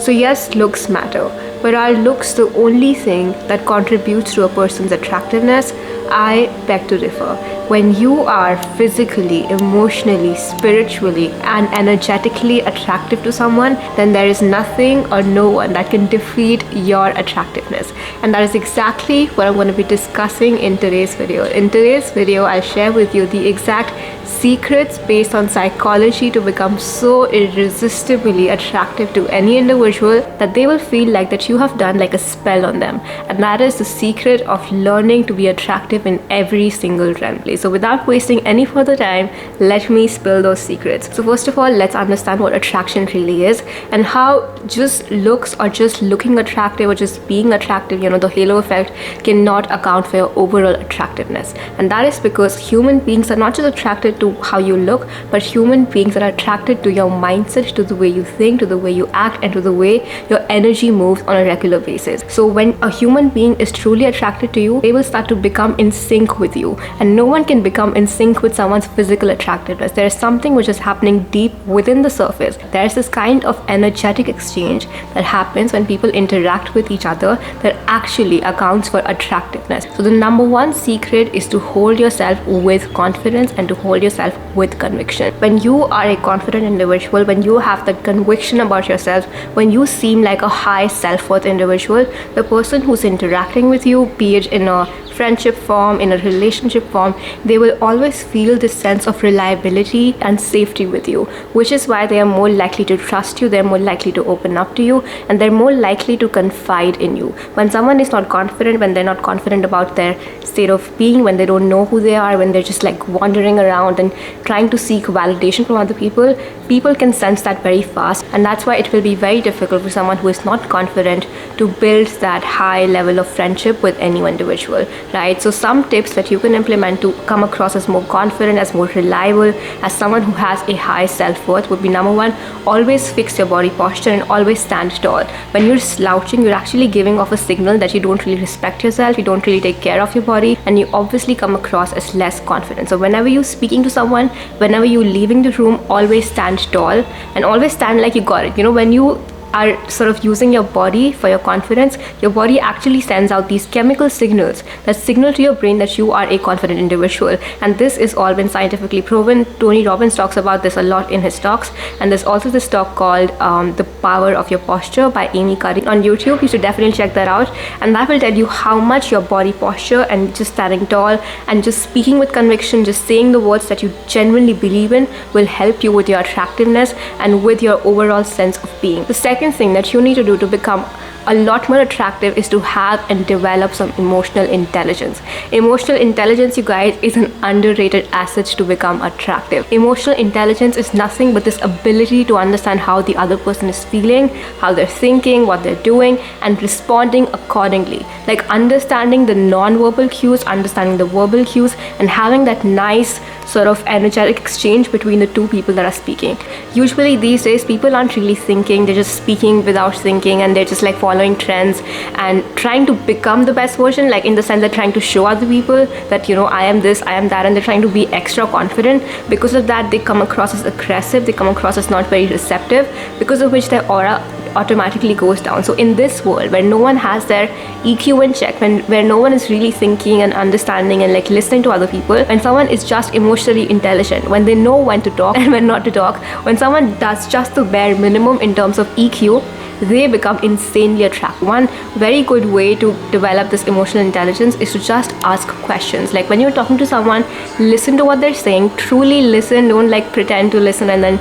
So yes, looks matter, but are looks the only thing that contributes to a person's attractiveness? I beg to differ. When you are physically, emotionally, spiritually, and energetically attractive to someone, then there is nothing or no one that can defeat your attractiveness. And that is exactly what I'm going to be discussing in today's video. In today's video, I'll share with you the exact secrets based on psychology to become so irresistibly attractive to any individual that they will feel like that you have done like a spell on them. And that is the secret of learning to be attractive in every single realm. So without wasting any further time, let me spill those secrets. So first of all, let's understand what attraction really is and how just looks or just looking attractive or just being attractive, the halo effect cannot account for your overall attractiveness. And that is because human beings are not just attracted to how you look, but human beings are attracted to your mindset, to the way you think, to the way you act, and to the way your energy moves on a regular basis. So when a human being is truly attracted to you, they will start to become in sync with you. And no one can become in sync with someone's physical attractiveness. There is something which is happening deep within the surface. There is this kind of energetic exchange that happens when people interact with each other that actually accounts for attractiveness. So the number one secret is to hold yourself with confidence and to hold yourself with conviction. When you are a confident individual, when you have that conviction about yourself, when you seem like a high self-worth individual, the person who's interacting with you, be it in a friendship form, in a relationship form, they will always feel this sense of reliability and safety with you, which is why they are more likely to trust you, they're more likely to open up to you, and they're more likely to confide in you. When someone is not confident, when they're not confident about their state of being, when they don't know who they are, when they're just like wandering around and trying to seek validation from other people, people can sense that very fast. And that's why it will be very difficult for someone who is not confident to build that high level of friendship with any individual. Right? So some tips that you can implement to come across as more confident, as more reliable, as someone who has a high self-worth would be: number one, always fix your body posture and always stand tall. When you're slouching, you're actually giving off a signal that you don't really respect yourself, you don't really take care of your body, and you obviously come across as less confident. So whenever you're speaking to someone, whenever you're leaving the room, always stand tall and always stand like you got it. When you are sort of using your body for your confidence, your body actually sends out these chemical signals that signal to your brain that you are a confident individual. And this is all been scientifically proven. Tony Robbins talks about this a lot in his talks, and there's also this talk called The Power of Your Posture by Amy Cuddy on YouTube. You should definitely check that out, and that will tell you how much your body posture and just standing tall and just speaking with conviction, just saying the words that you genuinely believe in, will help you with your attractiveness and with your overall sense of being. The second thing that you need to do to become a lot more attractive is to have and develop some emotional intelligence. Emotional intelligence, you guys, is an underrated asset to become attractive. Emotional intelligence is nothing but this ability to understand how the other person is feeling, how they're thinking, what they're doing, and responding accordingly. Like understanding the non-verbal cues, understanding the verbal cues, and having that nice sort of energetic exchange between the two people that are speaking. Usually these days, people aren't really thinking, they're just speaking without thinking, and they're just like following trends and trying to become the best version, like in the sense they're trying to show other people that, I am this, I am that, and they're trying to be extra confident. Because of that, they come across as aggressive, they come across as not very receptive, because of which their aura automatically goes down. So in this world where no one has their EQ in check, where no one is really thinking and understanding and like listening to other people, when someone is just emotionally intelligent, when they know when to talk and when not to talk, when someone does just the bare minimum in terms of EQ, they become insanely attractive. One very good way to develop this emotional intelligence is to just ask questions. Like when you're talking to someone, listen to what they're saying, truly listen, don't like pretend to listen and then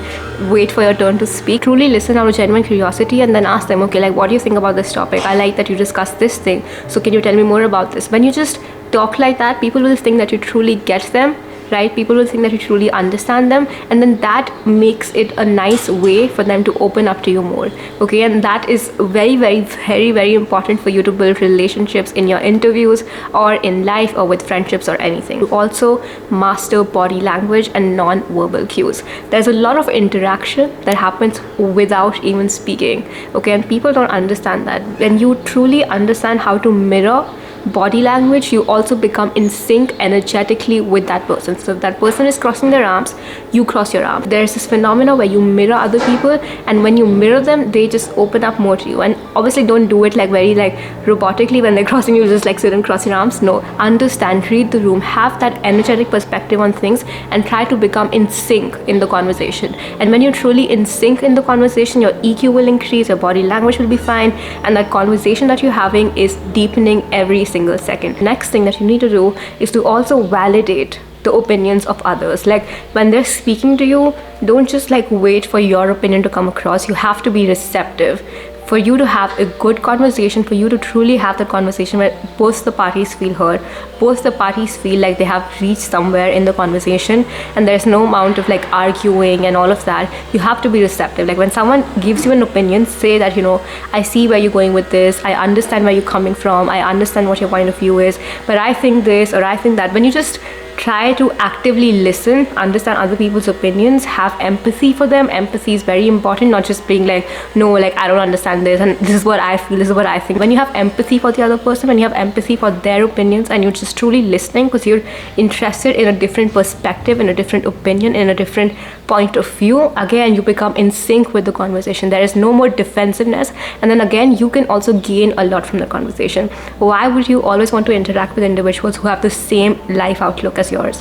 wait for your turn to speak. Truly listen out of genuine curiosity and then ask them, okay, like what do you think about this topic? I like that you discussed this thing, so can you tell me more about this? When you just talk like that, people will think that you truly get them, right? People will think that you truly understand them, and then that makes it a nice way for them to open up to you more. Okay, and that is very, very, very, very important for you to build relationships in your interviews or in life or with friendships or anything. You also master body language and non-verbal cues. There's a lot of interaction that happens without even speaking. Okay, and people don't understand that. When you truly understand how to mirror body language, you also become in sync energetically with that person. So if that person is crossing their arms, you cross your arms. There's this phenomena where you mirror other people, and when you mirror them, they just open up more to you. And obviously don't do it like very like robotically. When they're crossing you, just like sit and cross your arms. No, understand, read the room, have that energetic perspective on things, and try to become in sync in the conversation. And when you're truly in sync in the conversation, your EQ will increase, your body language will be fine, and that conversation that you're having is deepening every single second. Next thing that you need to do is to also validate the opinions of others. Like when they're speaking to you, don't just like wait for your opinion to come across. You have to be receptive. For you to have a good conversation, for you to truly have the conversation where both the parties feel heard, both the parties feel like they have reached somewhere in the conversation, and there's no amount of like arguing and all of that, you have to be receptive. Like when someone gives you an opinion, say that, you know, I see where you're going with this, I understand where you're coming from, I understand what your point of view is, but I think this or I think that. When you just try to actively listen, understand other people's opinions, have empathy for them. Empathy is very important, not just being like, no, like I don't understand this and this is what I feel, this is what I think. When you have empathy for the other person, when you have empathy for their opinions, and you're just truly listening because you're interested in a different perspective, in a different opinion, in a different point of view, again, you become in sync with the conversation. There is no more defensiveness, and then again, you can also gain a lot from the conversation. Why would you always want to interact with individuals who have the same life outlook as yours?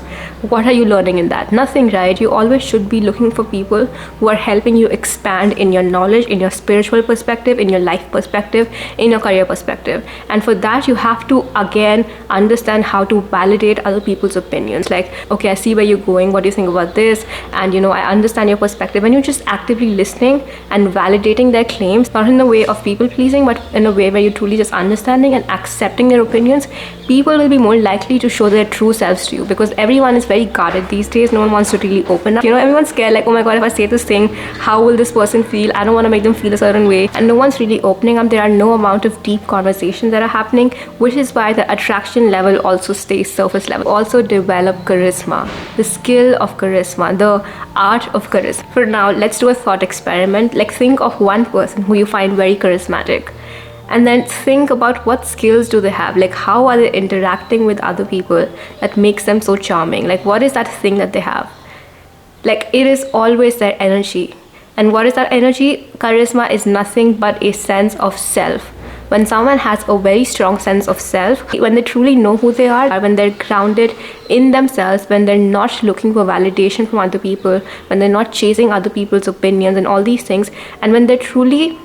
What are you learning in that? Nothing, right? You always should be looking for people who are helping you expand in your knowledge, in your spiritual perspective, in your life perspective, in your career perspective. And for that, you have to again understand how to validate other people's opinions. Like, okay, I see where you're going, what do you think about this? And you know, I understand your perspective. When you're just actively listening and validating their claims, not in the way of people pleasing, but in a way where you're truly just understanding and accepting their opinions, people will be more likely to show their true selves to you, because everyone is very guarded these days. No one wants to really open up. You know, everyone's scared, like, oh my god, if I say this thing, how will this person feel? I don't want to make them feel a certain way. And no one's really opening up. There are no amount of deep conversations that are happening, which is why the attraction level also stays surface level. Also develop charisma, the skill of charisma, the art of charisma. For now, let's do a thought experiment. Like, think of one person who you find very charismatic, and then think about what skills do they have. Like, how are they interacting with other people that makes them so charming? Like, what is that thing that they have? Like, it is always their energy. And what is that energy? Charisma is nothing but a sense of self. When someone has a very strong sense of self, when they truly know who they are, when they're grounded in themselves, when they're not looking for validation from other people, when they're not chasing other people's opinions and all these things, and when they're truly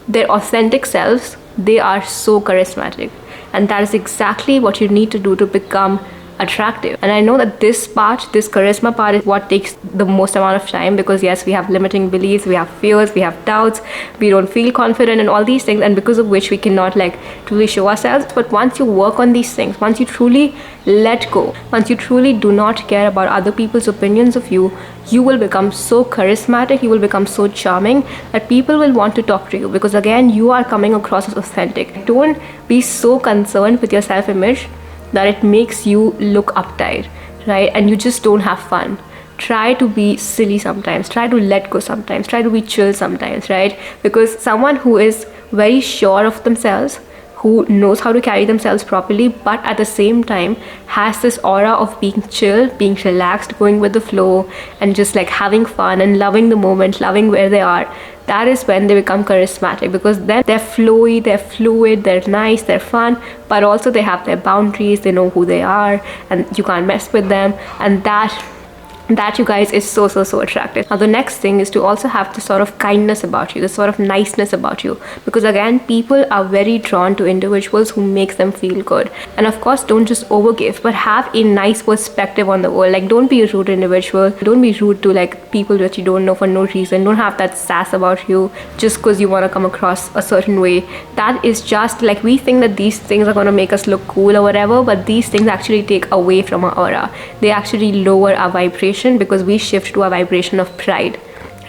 their authentic selves, they are so charismatic. And that is exactly what you need to do to become attractive. And I know that this part, this charisma part, is what takes the most amount of time, because yes, we have limiting beliefs, we have fears, we have doubts, we don't feel confident and all these things, and because of which we cannot like truly show ourselves. But once you work on these things, once you truly let go, once you truly do not care about other people's opinions of you, you will become so charismatic, you will become so charming that people will want to talk to you, because again, you are coming across as authentic. Don't be so concerned with your self-image that it makes you look uptight, right? And you just don't have fun. Try to be silly sometimes, try to let go sometimes, try to be chill sometimes, right? Because someone who is very sure of themselves, who knows how to carry themselves properly, but at the same time has this aura of being chill, being relaxed, going with the flow, and just like having fun and loving the moment, loving where they are, that is when they become charismatic, because then they're flowy, they're fluid, they're nice, they're fun, but also they have their boundaries, they know who they are, and you can't mess with them. And that you guys is so attractive. Now the next thing is to also have this sort of kindness about you, this sort of niceness about you, because again, people are very drawn to individuals who make them feel good. And of course, don't just overgive, but have a nice perspective on the world. Like, don't be a rude individual, don't be rude to like people that you don't know for no reason. Don't have that sass about you just because you want to come across a certain way. That is just like, we think that these things are going to make us look cool or whatever, but these things actually take away from our aura. They actually lower our vibration, because we shift to a vibration of pride,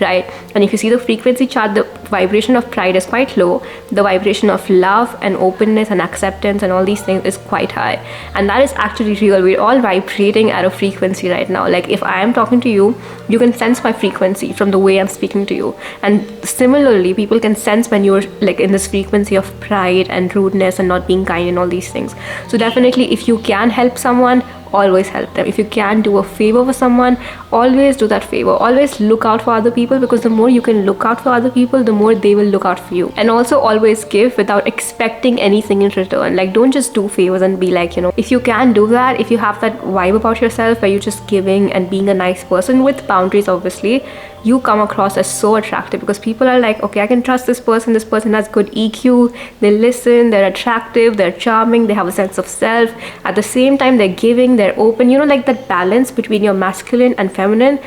right? And if you see the frequency chart, the vibration of pride is quite low, the vibration of love and openness and acceptance and all these things is quite high. And that is actually real. We're all vibrating at a frequency right now. Like if I am talking to you, you can sense my frequency from the way I'm speaking to you. And similarly, people can sense when you're like in this frequency of pride and rudeness and not being kind and all these things. So definitely, if you can help someone, always help them. If you can do a favor for someone, always do that favor. Always look out for other people, because the more you can look out for other people, the more they will look out for you. And also always give without expecting anything in return. Like don't just do favors and be like, if you can do that, if you have that vibe about yourself where you're just giving and being a nice person with boundaries, obviously, you come across as so attractive, because people are like, okay, I can trust this person has good EQ, they listen, they're attractive, they're charming, they have a sense of self, at the same time they're giving, they're open, like that balance between your masculine and feminine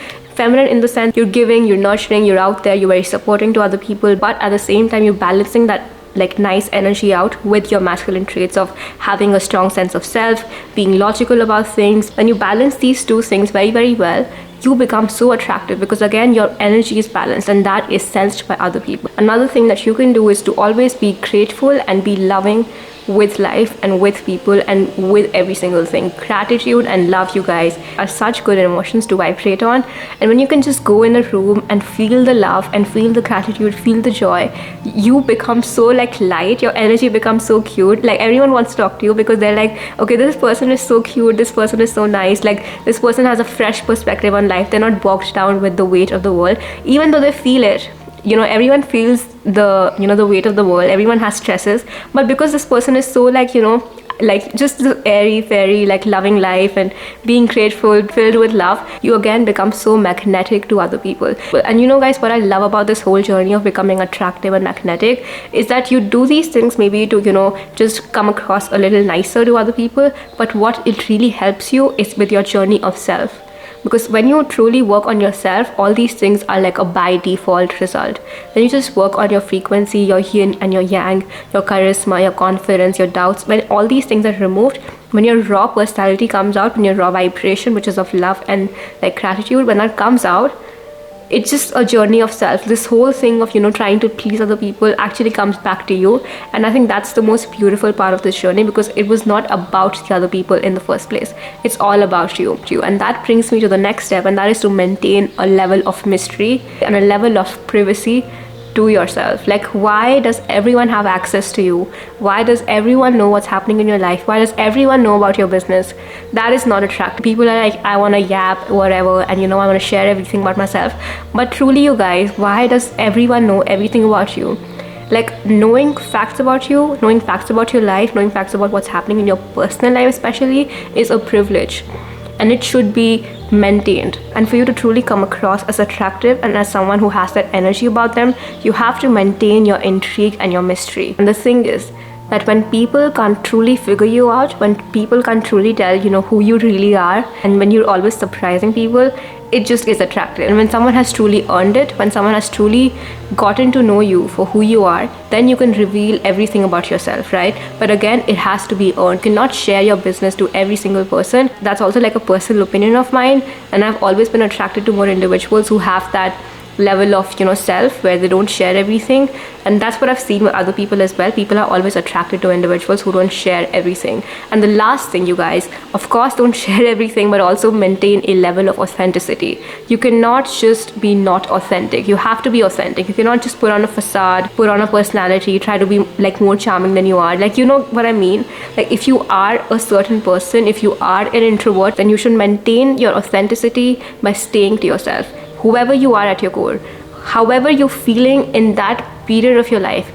in the sense you're giving, you're nurturing, you're out there, you're very supporting to other people, but at the same time you're balancing that like nice energy out with your masculine traits of having a strong sense of self, being logical about things. When you balance these two things very, very well, you become so attractive, because again your energy is balanced and that is sensed by other people. Another thing that you can do is to always be grateful and be loving with life and with people and with every single thing. Gratitude and love, you guys, are such good emotions to vibrate on. And when you can just go in a room and feel the love and feel the gratitude, feel the joy, you become so like light, your energy becomes so cute. Like everyone wants to talk to you because they're like, okay, this person is so cute, this person is so nice, like this person has a fresh perspective on life, they're not bogged down with the weight of the world, even though they feel it. Everyone feels the weight of the world, everyone has stresses, but because this person is so like like just the airy fairy, like loving life and being grateful, filled with love, you again become so magnetic to other people. And guys, what I love about this whole journey of becoming attractive and magnetic is that you do these things maybe to just come across a little nicer to other people, but what it really helps you is with your journey of self. Because when you truly work on yourself, all these things are like a by default result. When you just work on your frequency, your yin and your yang, your charisma, your confidence, your doubts, when all these things are removed, when your raw personality comes out, when your raw vibration, which is of love and like gratitude, when that comes out, it's just a journey of self. This whole thing of trying to please other people actually comes back to you. And I think that's the most beautiful part of this journey, because it was not about the other people in the first place. It's all about you. And that brings me to the next step, and that is to maintain a level of mystery and a level of privacy to yourself. Like, why does everyone have access to you? Why does everyone know what's happening in your life? Why does everyone know about your business? That is not attractive. People are like, I want to yap whatever, and I want to share everything about myself. But truly, you guys, why does everyone know everything about you? Like, knowing facts about you, knowing facts about your life, knowing facts about what's happening in your personal life especially, is a privilege. And it should be maintained. And for you to truly come across as attractive and as someone who has that energy about them, you have to maintain your intrigue and your mystery. And the thing is that when people can't truly figure you out, when people can't truly tell who you really are, and when you're always surprising people, it just is attractive. And when someone has truly earned it, when someone has truly gotten to know you for who you are, then you can reveal everything about yourself, right? But again, it has to be earned. You cannot share your business to every single person. That's also like a personal opinion of mine, and I've always been attracted to more individuals who have that level of self where they don't share everything. And that's what I've seen with other people as well. People are always attracted to individuals who don't share everything. And the last thing, you guys, of course, don't share everything, but also maintain a level of authenticity. You cannot just be not authentic. You have to be authentic. You cannot just put on a facade, put on a personality, try to be like more charming than you are. Like, you know what I mean? Like, if you are a certain person, if you are an introvert, then you should maintain your authenticity by staying to yourself. Whoever you are at your core, however you're feeling in that period of your life.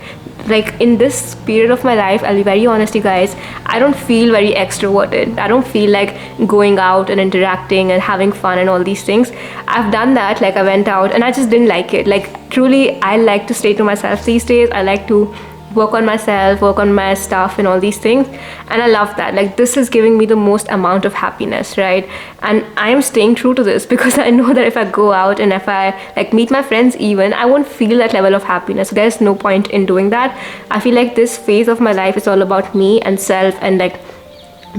Like, in this period of my life, I'll be very honest, you guys, I don't feel very extroverted. I don't feel like going out and interacting and having fun and all these things. I've done that, like I went out and I just didn't like it. Like, truly, I like to stay to myself these days. I like to work on myself, work on my stuff and all these things, and I love that. Like, this is giving me the most amount of happiness, right? And I am staying true to this because I know that if I go out and if I like meet my friends even, I won't feel that level of happiness. There's no point in doing that. I feel like this phase of my life is all about me and self and like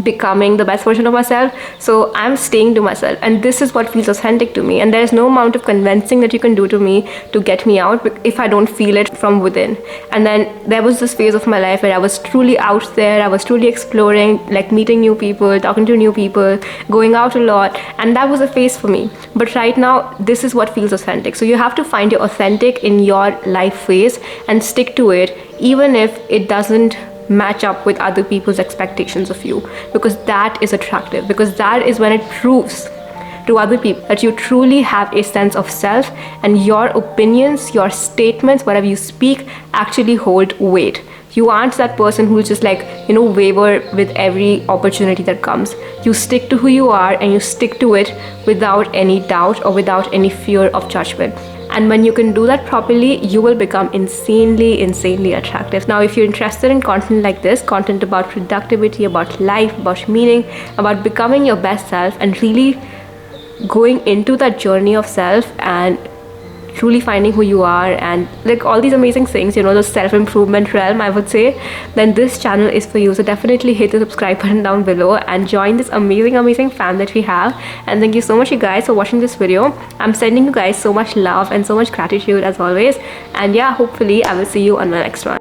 becoming the best version of myself. So I'm staying to myself, and this is what feels authentic to me. And there's no amount of convincing that you can do to me to get me out if I don't feel it from within. And then there was this phase of my life where I was truly out there, I was truly exploring, like meeting new people, talking to new people, going out a lot, and that was a phase for me. But right now, this is what feels authentic. So you have to find your authentic in your life phase and stick to it, even if it doesn't match up with other people's expectations of you, because that is attractive, because that is when it proves to other people that you truly have a sense of self, and your opinions, your statements, whatever you speak actually hold weight. You aren't that person who'll just like, waver with every opportunity that comes. You stick to who you are, and you stick to it without any doubt or without any fear of judgment. And when you can do that properly, you will become insanely attractive. Now, if you're interested in content like this, content about productivity, about life, about meaning, about becoming your best self, and really going into that journey of self and truly finding who you are, and like all these amazing things, the self-improvement realm, I would say, then this channel is for you. So definitely hit the subscribe button down below and join this amazing fan that we have. And thank you so much, you guys, for watching this video. I'm sending you guys so much love and so much gratitude as always. And yeah, hopefully I will see you on the next one.